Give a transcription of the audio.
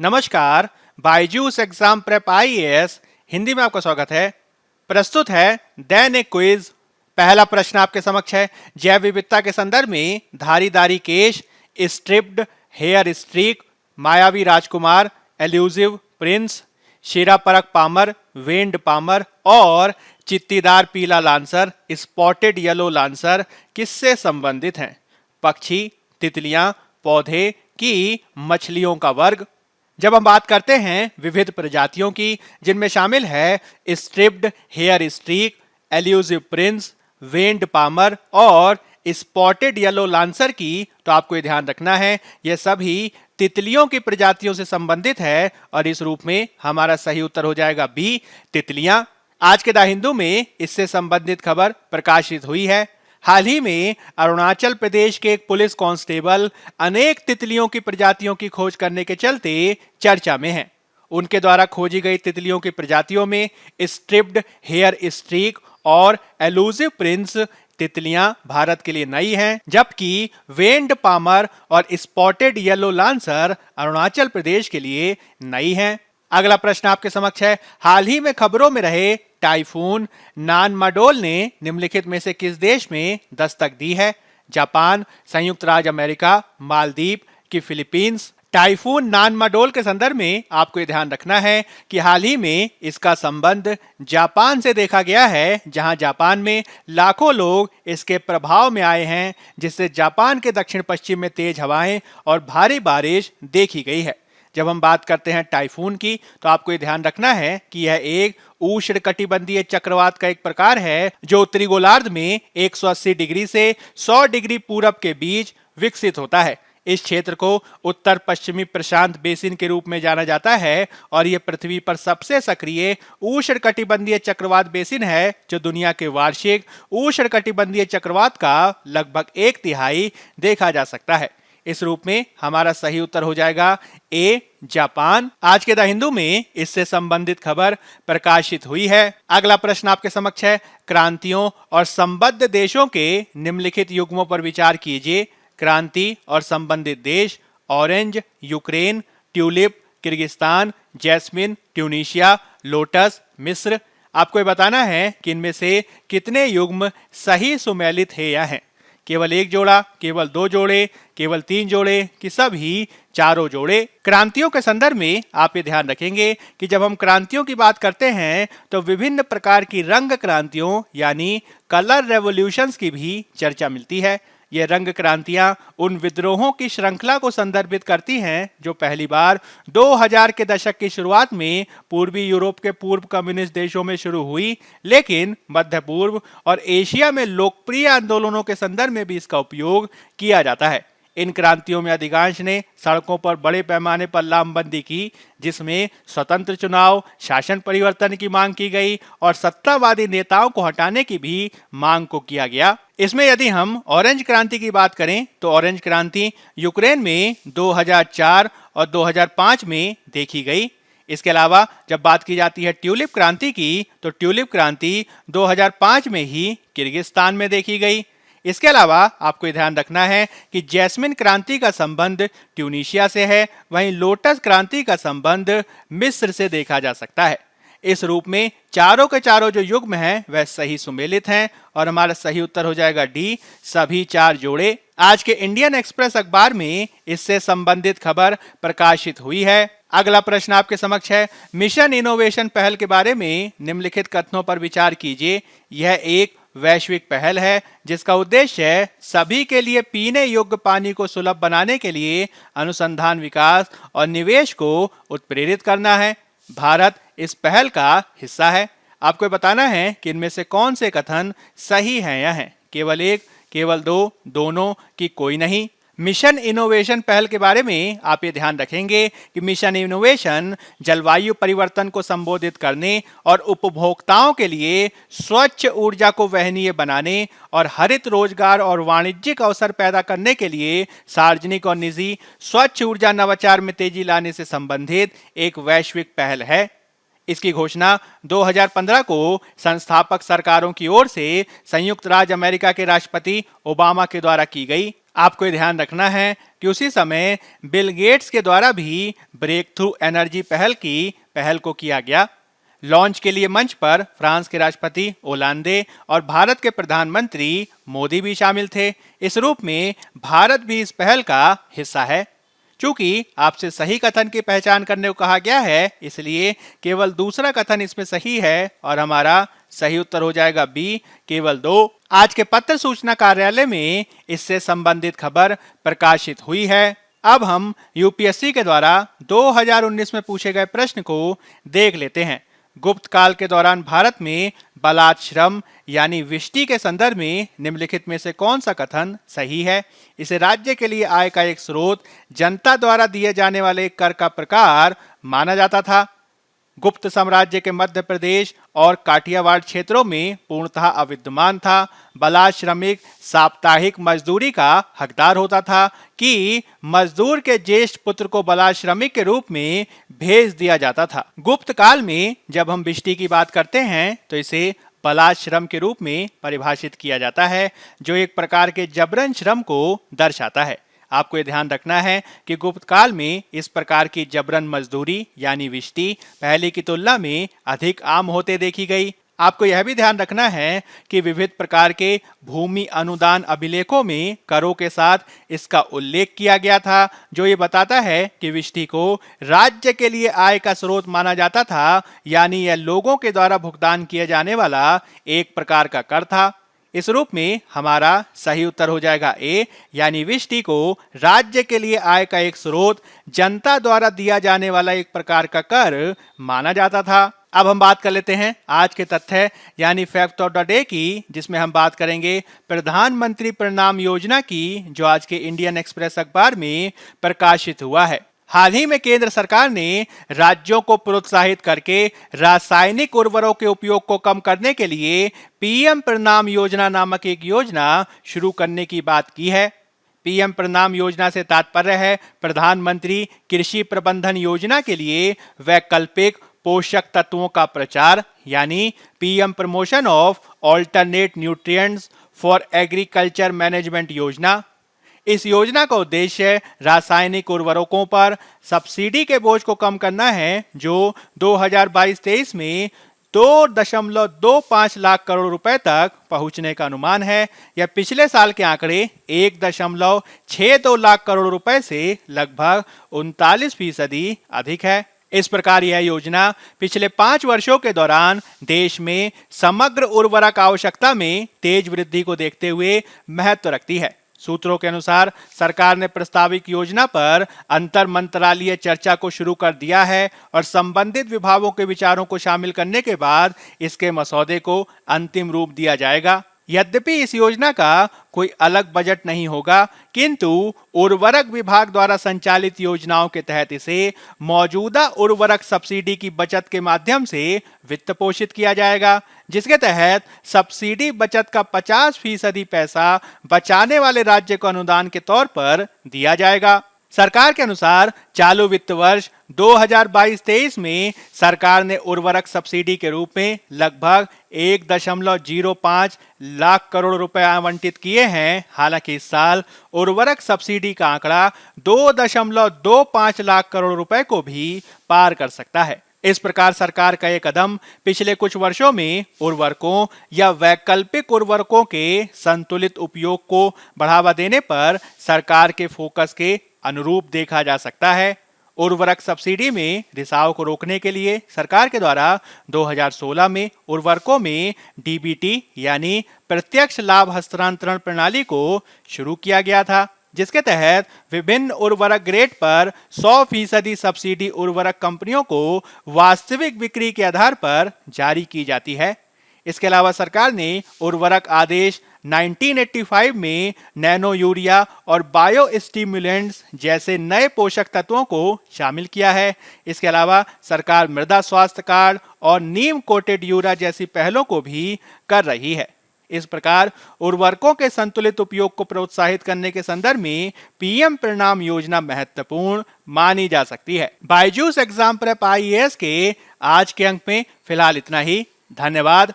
नमस्कार, Byju's exam prep IAS Hindi में आपका स्वागत है। प्रस्तुत है दैनिक क्विज। पहला प्रश्न आपके समक्ष है। जैव विविधता के संदर्भ में धारीदारी केश, स्ट्रिप्ड हेयर स्ट्रीक, मायावी राजकुमार, एल्यूसिव प्रिंस, शीरापरक पामर, वेंड पामर और चित्तीदार पीला लांसर, स्पॉटेड येलो लांसर किससे संबंधित हैं? पक्षी, तितलियां, पौधे की मछलियों का वर्ग। जब हम बात करते हैं विविध प्रजातियों की, जिनमें शामिल है striped hair streak, elusive prince, wand palmer और स्पॉटेड येलो लांसर की, तो आपको ये ध्यान रखना है ये सभी तितलियों की प्रजातियों से संबंधित है और इस रूप में हमारा सही उत्तर हो जाएगा बी, तितलियां। आज के द हिंदू में इससे संबंधित खबर प्रकाशित हुई है। हाल ही में अरुणाचल प्रदेश के एक पुलिस कांस्टेबल अनेक तितलियों की प्रजातियों की खोज करने के चलते चर्चा में हैं। उनके द्वारा खोजी गई तितलियों की प्रजातियों में स्ट्रिप्ड हेयर स्ट्रीक और एलूसिव प्रिंस तितलियां भारत के लिए नई हैं, जबकि वेंड पामर और spotted yellow lancer Arunachal Pradesh के लिए नई हैं। अगला प्रश्न आपके समक्ष है। हाल ही में खबरों में रहे टाइफून नानमाडोल ने निम्नलिखित में से किस देश में दस्तक दी है? जापान, संयुक्त राज्य अमेरिका, मालदीव की फिलीपींस। टाइफून नानमाडोल के संदर्भ में आपको ये ध्यान रखना है कि हाल ही में इसका संबंध जापान से देखा गया है, जहां जापान में लाखों लोग इसके प्रभाव में आए हैं, जिससे जापान के दक्षिण पश्चिम में तेज हवाएं और भारी बारिश देखी गई है। जब हम बात करते हैं टाइफून की, तो आपको ये ध्यान रखना है कि यह एक उष्णकटिबंधीय चक्रवात का एक प्रकार है जो उत्तरी गोलार्ध में 180 डिग्री से 100 डिग्री पूरब के बीच विकसित होता है। इस क्षेत्र को उत्तर पश्चिमी प्रशांत बेसिन के रूप में जाना जाता है और यह पृथ्वी पर सबसे सक्रिय उष्णकटिबंधीय चक्रवात बेसिन है, जो दुनिया के वार्षिक उष्णकटिबंधीय चक्रवात का लगभग 1/3 देखा जा सकता है। इस रूप में हमारा सही उत्तर हो जाएगा ए, जापान। आज के द हिंदू में इससे संबंधित खबर प्रकाशित हुई है। अगला प्रश्न आपके समक्ष है। क्रांतियों और संबद्ध देशों के निम्नलिखित युग्मों पर विचार कीजिए। क्रांति और संबंधित देश: orange Ukraine, tulip Kyrgyzstan, jasmine Tunisia, lotus मिस्र। आपको ये बताना है कि इनमें से कितने युग्म सही सुमेलित है या हैं। केवल एक जोड़ा, केवल 2 जोड़े, केवल 3 जोड़े कि सभी चारों जोड़े। क्रांतियों के संदर्भ में आप ये ध्यान रखेंगे कि जब हम क्रांतियों की बात करते हैं तो विभिन्न प्रकार की रंग क्रांतियों यानी कलर रेवोल्यूशंस की भी चर्चा मिलती है। ये रंग क्रांतियां उन विद्रोहों की श्रृंखला को संदर्भित करती हैं जो पहली बार 2000 के दशक की शुरुआत में पूर्वी यूरोप के पूर्व कम्युनिस्ट देशों में शुरू हुई, लेकिन मध्य पूर्व और एशिया में लोकप्रिय आंदोलनों के संदर्भ में भी इसका उपयोग किया जाता है। इन क्रांतियों में अधिकांश ने सड़कों पर बड़े पैमाने पर लामबंदी की, जिसमें स्वतंत्र चुनाव, शासन परिवर्तन की मांग की गई और सत्तावादी नेताओं को हटाने की भी मांग को किया गया। इसमें यदि हम ऑरेंज क्रांति की बात करें तो ऑरेंज क्रांति यूक्रेन में 2004 और 2005 में देखी गई। इसके अलावा जब बात की जाती है ट्यूलिप क्रांति की, तो ट्यूलिप क्रांति 2005 में ही किर्गिस्तान में देखी गई। इसके अलावा आपको ये ध्यान रखना है कि जैस्मिन क्रांति का संबंध ट्यूनीशिया से है, वहीं लोटस क्रांति का संबंध मिस्र से देखा जा सकता है। इस रूप में चारों के चारों जो युग्म हैं वह सही सुमेलित हैं और हमारा सही उत्तर हो जाएगा डी, सभी 4 जोड़े। आज के इंडियन एक्सप्रेस अखबार में इससे संबंधित खबर प्रकाशित हुई है। अगला प्रश्न आपके समक्ष है। मिशन इनोवेशन पहल के बारे में निम्नलिखित कथनों पर विचार कीजिए। यह एक वैश्विक पहल है जिसका उद्देश्य सभी के लिए पीने योग्य पानी को सुलभ बनाने के लिए अनुसंधान, विकास और निवेश को उत्प्रेरित करना है। भारत इस पहल का हिस्सा है। आपको बताना है कि इनमें से कौन से कथन सही हैं या हैं। केवल एक, केवल 2, दोनों की कोई नहीं। मिशन इनोवेशन पहल के बारे में आप ये ध्यान रखेंगे कि मिशन इनोवेशन जलवायु परिवर्तन को संबोधित करने और उपभोक्ताओं के लिए स्वच्छ ऊर्जा को वहनीय बनाने और हरित रोजगार और वाणिज्यिक अवसर पैदा करने के लिए सार्वजनिक और निजी स्वच्छ ऊर्जा नवाचार में तेजी लाने से संबंधित एक वैश्विक पहल है। इसकी घोषणा 2015 को संस्थापक सरकारों की ओर से संयुक्त राज्य अमेरिका के राष्ट्रपति ओबामा के द्वारा की गई। आपको ध्यान रखना है कि उसी समय बिल गेट्स के द्वारा भी ब्रेक थ्रू एनर्जी पहल को किया गया। लॉन्च के लिए मंच पर फ्रांस के राष्ट्रपति ओलांदे और भारत के प्रधानमंत्री मोदी भी शामिल थे। इस रूप में भारत भी इस पहल का हिस्सा है। चूंकि आपसे सही कथन की पहचान करने को कहा गया है, इसलिए केवल दूसरा कथन इसमें सही है और हमारा सही उत्तर हो जाएगा बी, केवल 2। आज के पत्र सूचना कार्यालय में इससे संबंधित खबर प्रकाशित हुई है। अब हम यूपीएससी के द्वारा 2019 में पूछे गए प्रश्न को देख लेते हैं। गुप्त काल के दौरान भारत में बलात्श्रम यानी विष्टि के संदर्भ में निम्नलिखित में से कौन सा कथन सही है? इसे राज्य के लिए आय का एक स्रोत, जनता द्वारा दिए जाने वाले कर का प्रकार माना जाता था। गुप्त साम्राज्य के मध्य प्रदेश और काठियावाड़ क्षेत्रों में पूर्णतः अविद्यमान था। बाल श्रमिक साप्ताहिक मजदूरी का हकदार होता था कि मजदूर के ज्येष्ठ पुत्र को बाल श्रमिक के रूप में भेज दिया जाता था। गुप्त काल में जब हम बिष्टी की बात करते हैं तो इसे बाल श्रम के रूप में परिभाषित किया जाता है, जो एक प्रकार के जबरन श्रम को दर्शाता है। आपको ये ध्यान रखना है कि गुप्त काल में इस प्रकार की जबरन मजदूरी यानी विष्टि पहले की तुलना में अधिक आम होते देखी गई। आपको यह भी ध्यान रखना है कि विविध प्रकार के भूमि अनुदान अभिलेखों में करों के साथ इसका उल्लेख किया गया था, जो ये बताता है कि विष्टि को राज्य के लिए आय का स्रोत माना जाता था, यानी यह लोगों के द्वारा भुगतान किया जाने वाला एक प्रकार का कर था। इस रूप में हमारा सही उत्तर हो जाएगा ए, यानी विष्टि को राज्य के लिए आय का एक स्रोत, जनता द्वारा दिया जाने वाला एक प्रकार का कर माना जाता था। अब हम बात कर लेते हैं आज के तथ्य यानी फैक्ट ऑफ द डे की, जिसमें हम बात करेंगे प्रधानमंत्री प्रणाम योजना की, जो आज के इंडियन एक्सप्रेस अखबार में प्रकाशित हुआ है। हाल ही में केंद्र सरकार ने राज्यों को प्रोत्साहित करके रासायनिक उर्वरकों के उपयोग को कम करने के लिए पीएम प्रणाम योजना नामक एक योजना शुरू करने की बात की है। पीएम प्रणाम योजना से तात्पर्य है प्रधानमंत्री कृषि प्रबंधन योजना के लिए वैकल्पिक पोषक तत्वों का प्रचार, यानी PM promotion of alternate nutrients for agriculture management योजना। इस योजना का उद्देश्य रासायनिक उर्वरकों पर सब्सिडी के बोझ को कम करना है, जो 2022-23 में 2.25 लाख करोड़ रुपए तक पहुंचने का अनुमान है। यह पिछले साल के आंकड़े 1.62 लाख करोड़ रुपए से लगभग 39% अधिक है। इस प्रकार यह योजना पिछले 5 वर्षों के दौरान देश में समग्र उर्वरक आवश्यकता में तेज वृद्धि को देखते हुए महत्व रखती है। सूत्रों के अनुसार सरकार ने प्रस्तावित योजना पर अंतर मंत्रालयीय चर्चा को शुरू कर दिया है और संबंधित विभागों के विचारों को शामिल करने के बाद इसके मसौदे को अंतिम रूप दिया जाएगा। यद्यपि इस योजना का कोई अलग बजट नहीं होगा, किंतु उर्वरक विभाग द्वारा संचालित योजनाओं के तहत इसे मौजूदा उर्वरक सब्सिडी की बचत के माध्यम से वित्त पोषित किया जाएगा, जिसके तहत सब्सिडी बचत का 50% पैसा बचाने वाले राज्य को अनुदान के तौर पर दिया जाएगा। सरकार के अनुसार चालू वित्त वर्ष 2022-23 में सरकार ने उर्वरक सब्सिडी के रूप में लगभग 1.05 लाख करोड़ रुपए आवंटित किए हैं। हालांकि इस साल उर्वरक सब्सिडी का आंकड़ा 2.25 लाख करोड़ रुपए को भी पार कर सकता है। इस प्रकार सरकार का यह कदम पिछले कुछ वर्षों में उर्वरकों या वैकल्पिक उर्वरकों के संतुलित उपयोग को बढ़ावा देने पर सरकार के फोकस के अनुरूप देखा जा सकता है। उर्वरक सब्सिडी में रिसाव को रोकने के लिए सरकार के द्वारा 2016 में उर्वरकों में डीबीटी यानी प्रत्यक्ष लाभ हस्तांतरण प्रणाली को शुरू किया गया था, जिसके तहत विभिन्न उर्वरक ग्रेड पर 100% सब्सिडी उर्वरक कंपनियों को वास्तविक बिक्री के आधार पर जारी की जाती है। इसके अलावा सरकार ने उर्वरक आदेश 1985 में नैनो यूरिया और बायो स्टिमुलेंट्स जैसे नए पोषक तत्वों को शामिल किया है। इसके अलावा सरकार मृदा स्वास्थ्य कार्ड और नीम कोटेड यूरिया जैसी पहलों को भी कर रही है। इस प्रकार उर्वरकों के संतुलित उपयोग को प्रोत्साहित करने के संदर्भ में पीएम प्रणाम योजना महत्वपूर्ण मानी जा सकती है। बायजूस एग्जाम प्रेप IAS के आज के अंक में फिलहाल इतना ही। धन्यवाद।